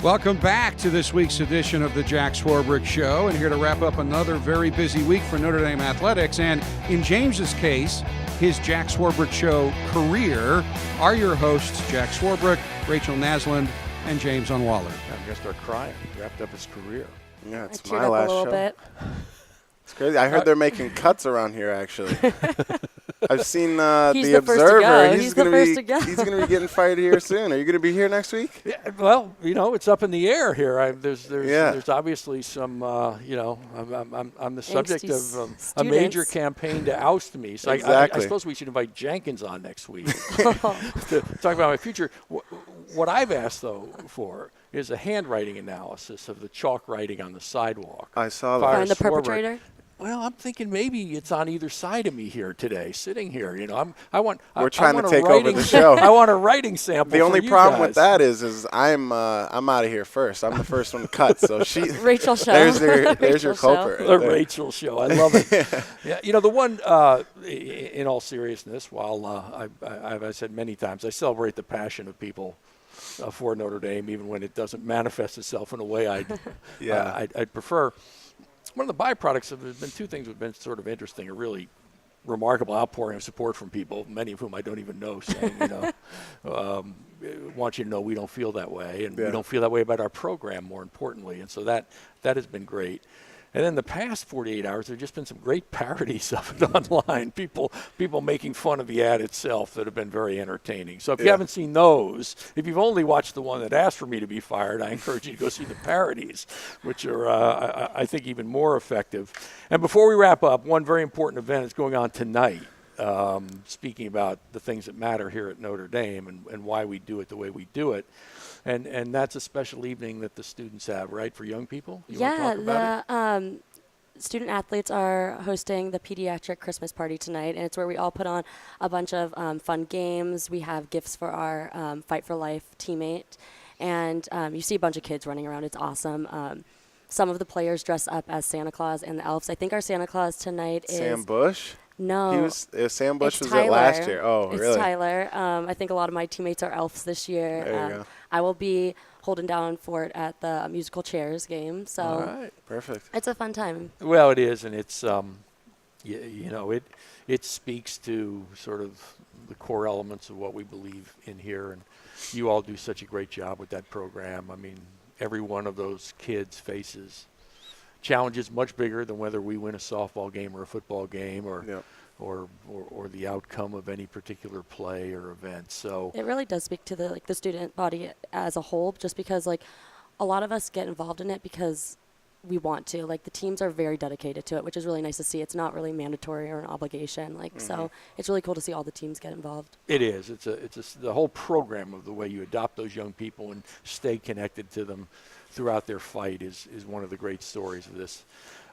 Welcome back to this week's edition of the Jack Swarbrick Show, and here to wrap up another very busy week for Notre Dame athletics, and in James's case, his Jack Swarbrick Show career, are your hosts Jack Swarbrick, Rachel Nasland, and James Onwualu. I'm going to start crying. Wrapped up his career. Yeah, it's I my last show. bit. It's crazy. I heard they're making cuts around here, actually. I've seen He's the the first to Observer. go. He's He's the gonna first be to go. he's going to be getting fired here soon. Are you going to be here next week? Yeah, well, it's up in the air here. There's Yeah. obviously some, I'm the subject Angsty of a major students. campaign to oust me. So Exactly. I suppose we should invite Jenkins on next week to talk about my future. What I've asked, though, for is a handwriting analysis of the chalk writing on the sidewalk. I saw Fire that. Find the Swarbrick. perpetrator? Well, I'm thinking maybe it's on either side of me here today, sitting here. We're trying to a take over writing the show. I want a writing sample. The only for you problem guys. with that is I'm out of here first. I'm the first one to cut. So Rachel Show. there's your Rachel culprit. The right there. Rachel Show. I love it. Yeah, the one, in all seriousness, while I've said many times, I celebrate the passion of people for Notre Dame, even when it doesn't manifest itself in a way I'd prefer. One of the byproducts of there's been two things that have been sort of interesting, a really remarkable outpouring of support from people, many of whom I don't even know, saying, want you to know we don't feel that way, and we don't feel that way about our program, more importantly. And so that has been great. And then the past 48 hours, there have just been some great parodies of it online, people making fun of the ad itself that have been very entertaining. So if you haven't seen those, if you've only watched the one that asked for me to be fired, I encourage you to go see the parodies, which are, I think, even more effective. And before we wrap up, one very important event is going on tonight, speaking about the things that matter here at Notre Dame and why we do it the way we do it. And that's a special evening that the students have, right, for young people? You want to talk about it? Student athletes are hosting the pediatric Christmas party tonight, and it's where we all put on a bunch of fun games. We have gifts for our Fight for Life teammate, and you see a bunch of kids running around. It's awesome. Some of the players dress up as Santa Claus and the elves. I think our Santa Claus tonight is Sam Bush? No. Sam Bush was Tyler. it last year. Oh, it's really? It's Tyler. I think a lot of my teammates are elves this year. There you go. I will be holding down for it at the musical chairs game. So All right. Perfect. it's a fun time. Well, it is, and it's it speaks to sort of the core elements of what we believe in here, and you all do such a great job with that program. I mean, every one of those kids faces challenges much bigger than whether we win a softball game or a football game or the outcome of any particular play or event. So It really does speak to the student body as a whole, just because a lot of us get involved in it because we want to. The teams are very dedicated to it, which is really nice to see. It's not really mandatory or an obligation. So it's really cool to see all the teams get involved. it is. It's the whole program of the way you adopt those young people and stay connected to them throughout their fight is one of the great stories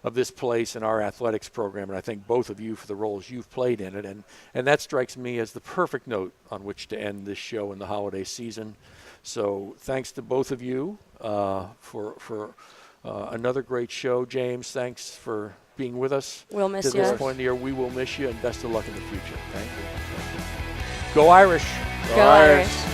of this place and our athletics program, and I thank both of you for the roles you've played in it, and that strikes me as the perfect note on which to end this show in the holiday season. So thanks to both of you for another great show. James, thanks for being with us. We'll miss to you. this point in the year. We will miss you, and best of luck in the future. Thank you. Go Irish. Go Irish.